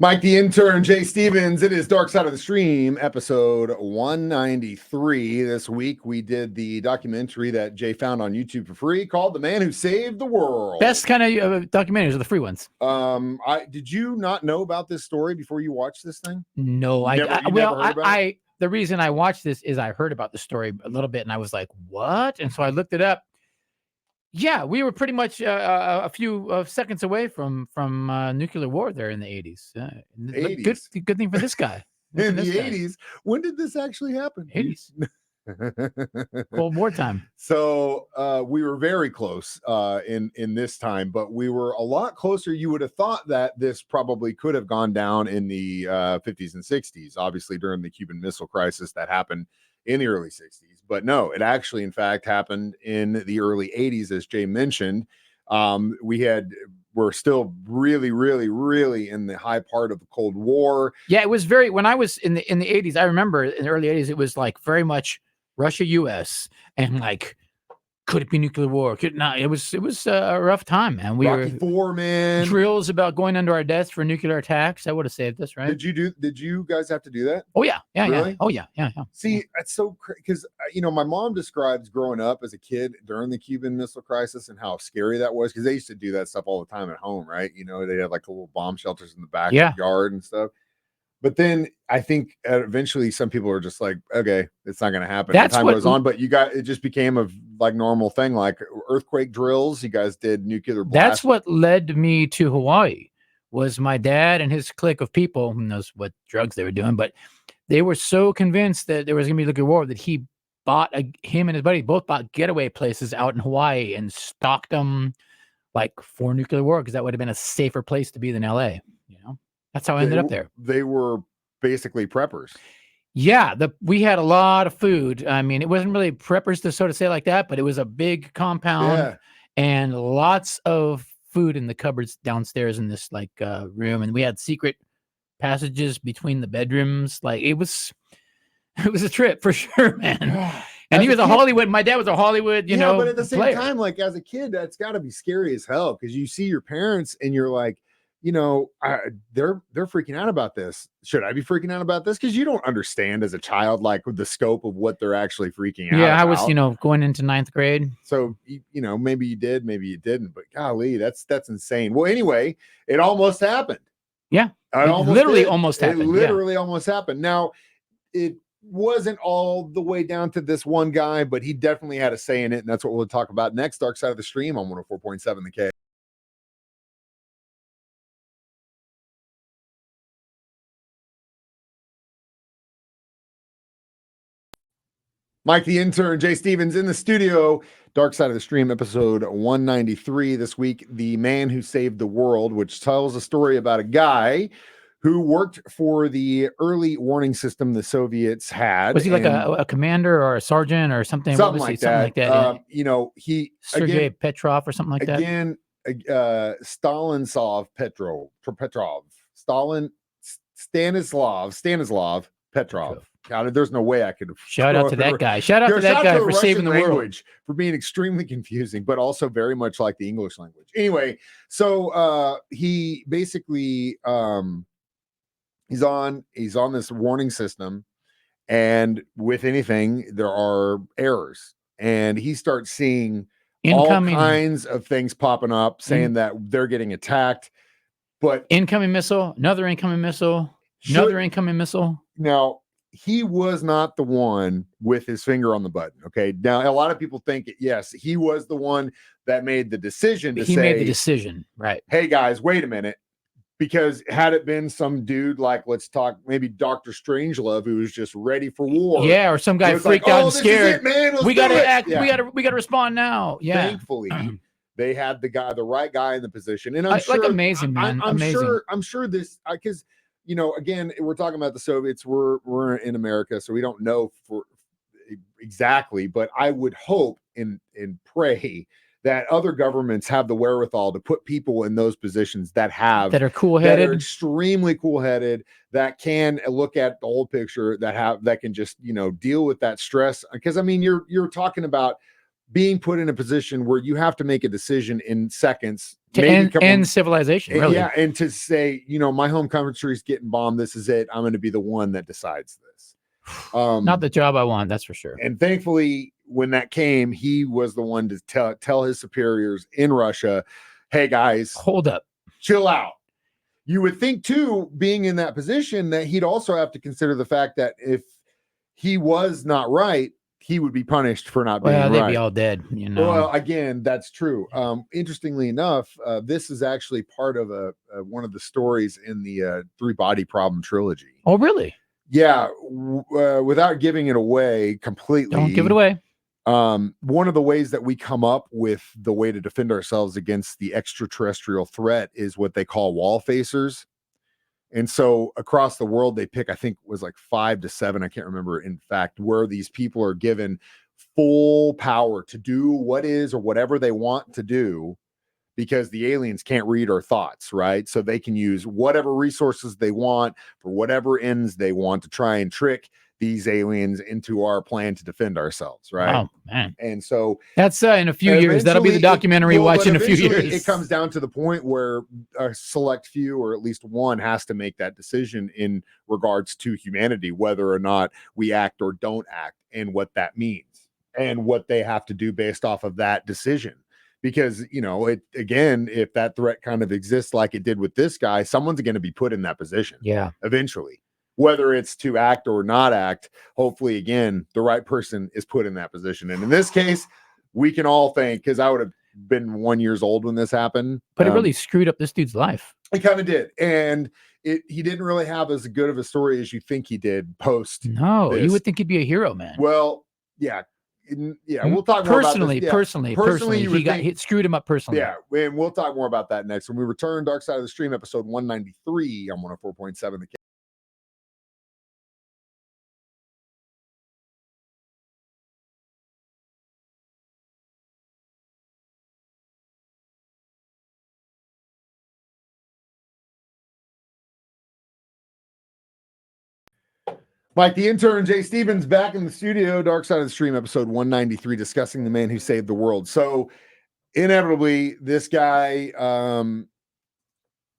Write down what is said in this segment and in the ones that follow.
Mike the Intern, Jay Stevens. It is Dark Side of the Stream, episode 193. This week we did the documentary that Jay found on YouTube for free called The Man Who Saved the World. Best kind of documentaries are the free ones. Did you not know about this story before you watched this thing? No, the reason I watched this is I heard about the story a little bit and I was like, what? And so I looked it up. Yeah, we were pretty much a few seconds away from nuclear war there in the 80s. 80s. Good thing for this guy. In the 80s? When did this actually happen? 80s. Cold War time. So we were very close in this time, but we were a lot closer. You would have thought that this probably could have gone down in the 50s and 60s, obviously during the Cuban Missile Crisis that happened in the early 60s. But no, it actually, in fact, happened in the early 80s, as Jay mentioned. We're still really, really, really in the high part of the Cold War. Yeah, it was when I was in the 80s, I remember in the early 80s, it was like very much Russia, US, and like, could it be nuclear war? It was a rough time, man. Rocky IV, man. Drills about going under our desks for nuclear attacks. That would have saved us, right? Did you guys have to do that? Oh yeah, really? Yeah. Oh yeah. See, it's so crazy because my mom describes growing up as a kid during the Cuban Missile Crisis and how scary that was because they used to do that stuff all the time at home, right? They had like little bomb shelters in the backyard and stuff. But then I think eventually some people are just like, okay, it's not going to happen. As time goes on, but it just became a like normal thing, like earthquake drills. You guys did nuclear blast. That's what led me to Hawaii. Was my dad and his clique of people, who knows what drugs they were doing, but they were so convinced that there was going to be a nuclear war that him and his buddy both bought getaway places out in Hawaii and stocked them like for nuclear war because that would have been a safer place to be than LA. That's how I ended up there. They were basically preppers. Yeah, we had a lot of food. I mean, it wasn't really preppers to sort of say like that, but it was a big compound and lots of food in the cupboards downstairs in this like room, and we had secret passages between the bedrooms. Like it was a trip for sure, man. And he was Hollywood. My dad was a Hollywood, but at the same player. time, like as a kid, that's got to be scary as hell because you see your parents and you're like, they're freaking out about this. Should I be freaking out about this? Because you don't understand as a child, like the scope of what they're actually freaking out about. I was, going into 9th grade. So, maybe you did, maybe you didn't, but golly, that's insane. Well, anyway, it almost happened. Yeah. It literally almost happened. Now, it wasn't all the way down to this one guy, but he definitely had a say in it. And that's what we'll talk about next. Dark Side of the Stream on 104.7 The K. Mike the Intern, Jay Stevens in the studio. Dark Side of the Stream, episode 193 this week. The Man Who Saved the World, which tells a story about a guy who worked for the early warning system the Soviets had. Was he like a commander or a sergeant or something? Something like that. Sergei Petrov or something like that. Again, Stanislav Petrov. God, there's no way I could shout out to that guy. Shout out to that guy for saving the world, for being extremely confusing, but also very much like the English language. Anyway, so he basically he's on this warning system, and with anything there are errors, and he starts seeing all kinds of things popping up saying that they're getting attacked. But incoming missile, another incoming missile, another incoming missile. Now, he was not the one with his finger on the button. Okay. Now, a lot of people think, yes, he was the one that made the decision to say, he made the decision, right? Hey guys, wait a minute. Because had it been some dude like, let's talk maybe Dr. Strangelove, who was just ready for war. Yeah. Or some guy freaked out and scared. We got to act. Yeah. We got to respond now. Yeah. Thankfully, they had the right guy in the position. And I'm sure, like amazing, man. I'm sure this, because again, we're talking about the Soviets. We're in America, so we don't know for exactly. But I would hope and pray that other governments have the wherewithal to put people in those positions that are cool-headed, that are extremely cool-headed, that can look at the whole picture, that can just deal with that stress. Because I mean, you're talking about being put in a position where you have to make a decision in seconds, to end civilization, really. Yeah, and to say, my home country is getting bombed. This is it. I'm going to be the one that decides this. Not the job I want, that's for sure. And thankfully, when that came, he was the one to tell his superiors in Russia, hey, guys, hold up, chill out. You would think, too, being in that position, that he'd also have to consider the fact that if he was not right, he would be punished for not being right. Well, they'd be all dead, Well, again, that's true. Interestingly enough, this is actually part of one of the stories in the Three Body Problem trilogy. Oh, really? Yeah. Without giving it away completely. Don't give it away. One of the ways that we come up with the way to defend ourselves against the extraterrestrial threat is what they call wall facers. And so across the world, they pick, I think it was like 5 to 7, I can't remember, in fact, where these people are given full power to do what is or whatever they want to do, because the aliens can't read our thoughts, right? So they can use whatever resources they want for whatever ends they want to try and trick these aliens into our plan to defend ourselves, right? Wow, man. And so that's in a few years. That'll be the documentary watch in a few years. It comes down to the point where a select few, or at least one, has to make that decision in regards to humanity, whether or not we act or don't act, and what that means, and what they have to do based off of that decision. Because, again, if that threat kind of exists like it did with this guy, someone's going to be put in that position. Yeah. Eventually, whether it's to act or not act, hopefully, again, the right person is put in that position. And in this case, we can all thank, because I would have been 1 year old when this happened. But it really screwed up this dude's life. It kind of did. And he didn't really have as good of a story as you think he did post. No, you would think he'd be a hero, man. Well, yeah. Yeah, we'll talk more about this. Yeah, personally, he screwed him up personally. Yeah, and we'll talk more about that next when we return. Dark Side of the Stream, episode 193 on 104.7 The Mike, the intern, Jay Stevens, back in the studio. Dark Side of the Stream, episode 193, discussing the man who saved the world. So, inevitably, this guy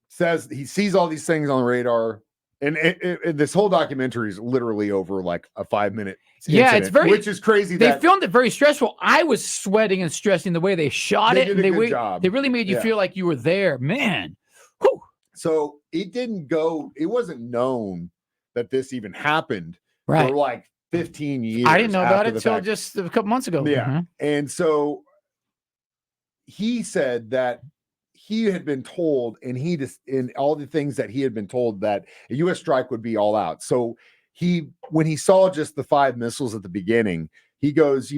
says he sees all these things on the radar, and this whole documentary is literally over like a 5-minute incident, it's very, which is crazy. They filmed it very stressful. I was sweating and stressing the way they shot it. Did a good job. They really made you feel like you were there, man. Whew. So it wasn't known that this even happened for like 15 years. I didn't know about it until just a couple months ago. Yeah. Mm-hmm. And so he said that he had been told, and in all the things that he had been told, that a U.S. strike would be all out. So when he saw just the 5 missiles at the beginning, he goes,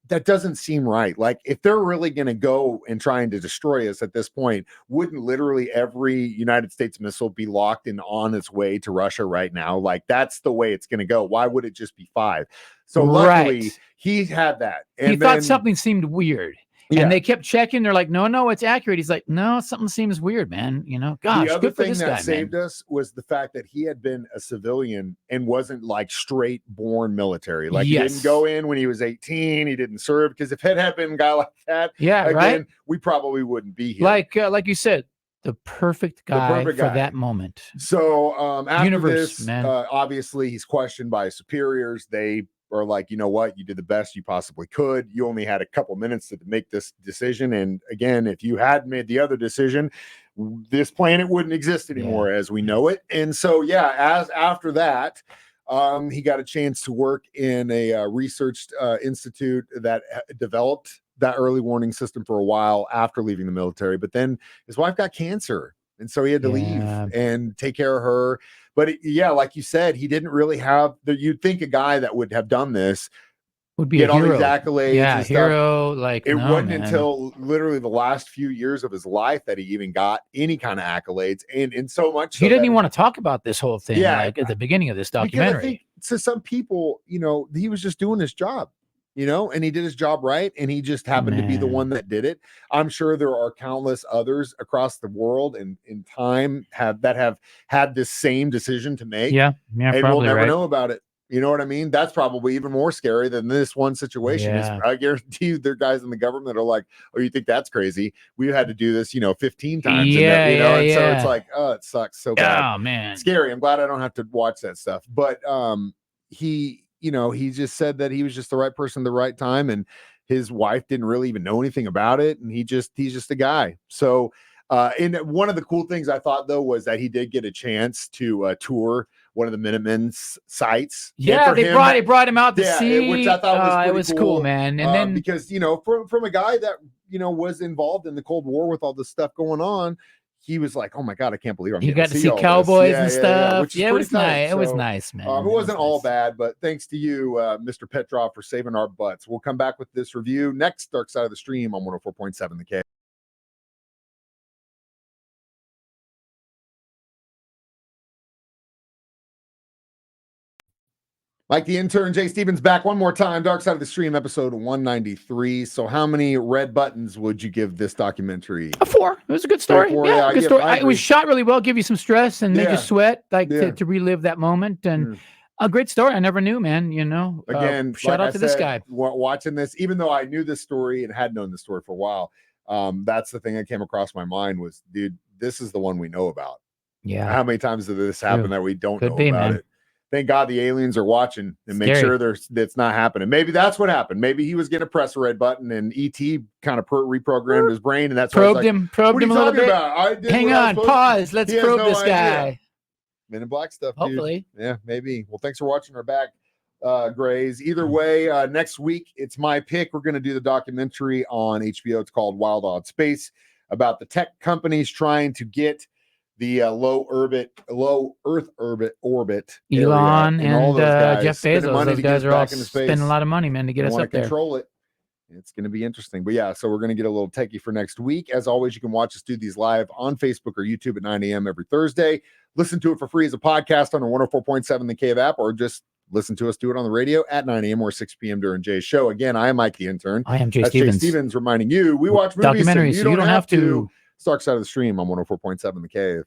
that doesn't seem right. Like, if they're really going to go and trying to destroy us at this point, wouldn't literally every United States missile be locked and on its way to Russia right now? Like, that's the way it's going to go. Why would it just be 5? So luckily he had that. And he thought something seemed weird. Yeah. And they kept checking. They're like, no, it's accurate. He's like, no, something seems weird, man. Gosh, the other good for thing this that guy, saved us was the fact that he had been a civilian and wasn't like straight born military. Like, he didn't go in when he was 18. He didn't serve, because if it had been a guy like that, we probably wouldn't be here. Like you said, the perfect guy for that moment. So after this, obviously he's questioned by his superiors. They are like, you know what, you did the best you possibly could. You only had a couple minutes to make this decision. And again, if you had made the other decision, this planet wouldn't exist anymore as we know it. And so, after that, he got a chance to work in a research institute that developed that early warning system for a while after leaving the military. But then his wife got cancer, and so he had to leave and take care of her. But like you said, he didn't really have you'd think a guy that would have done this would be get a all hero. these accolades. Yeah, and hero. Stuff. Like, it wasn't until literally the last few years of his life that he even got any kind of accolades, and so much. He didn't even want to talk about this whole thing. Like at the beginning of this documentary. I think to some people, he was just doing his job. And he did his job right, and he just happened to be the one that did it. I'm sure there are countless others across the world and in time have had this same decision to make. Yeah, and probably, we'll never know about it. You know what I mean? That's probably even more scary than this one situation. Yeah. I guarantee you there are guys in the government that are like, oh, you think that's crazy? We had to do this, 15 times. Yeah, And so it's like, oh, it sucks so bad. Oh, man. Scary. I'm glad I don't have to watch that stuff. But he just said that he was just the right person at the right time. And his wife didn't really even know anything about it. And he's just a guy. So and one of the cool things I thought, though, was that he did get a chance to tour one of the Minutemen's sites. Yeah, they brought him out to see, which I thought was pretty cool, man. And then because from a guy that was involved in the Cold War with all this stuff going on, he was like, "Oh my god, I can't believe you got to see cowboys and stuff." Which is it was nice. It was nice, man. It wasn't all bad, but thanks to you, Mr. Petrov, for saving our butts. We'll come back with this review next. Dark Side of the Stream on 104.7 The K. Mike the Intern, Jay Stevens back one more time. Dark Side of the Stream, episode 193. So how many red buttons would you give this documentary? A 4. It was a good story. Yeah, good story. It was shot really well, give you some stress and make you sweat, to relive that moment. And a great story. I never knew, man. Again, shout out to this guy. Watching this, even though I knew this story and had known this story for a while, that's the thing that came across my mind was, dude, this is the one we know about. Yeah. How many times did this happen that we don't know about it? Thank God the aliens are watching and make sure that's not happening. Maybe that's what happened. Maybe he was going to press a red button and ET kind of reprogrammed his brain, and that's probed him a little bit. Hang on, pause. Let's probe this guy. Men in Black stuff, hopefully. Dude. Yeah, maybe. Well, thanks for watching our back, Grays. Either way, next week it's my pick. We're going to do the documentary on HBO. It's called Wild Odd Space, about the tech companies trying to get the low Earth orbit Elon and all those guys, Jeff Bezos. Those guys are all spending a lot of money, man, to get us up there. Control it. It's going to be interesting. But yeah, so we're going to get a little techie for next week. As always, you can watch us do these live on Facebook or YouTube at 9 a.m. every Thursday. Listen to it for free as a podcast on the 104.7 The Cave app, or just listen to us do it on the radio at 9 a.m. or 6 p.m. during Jay's show. Again, I am Mike the Intern. I am Jay Stevens. Jay Stevens reminding you, we watch movies. Documentaries. You don't have to. Dark Side of the Stream on 104.7 The Cave.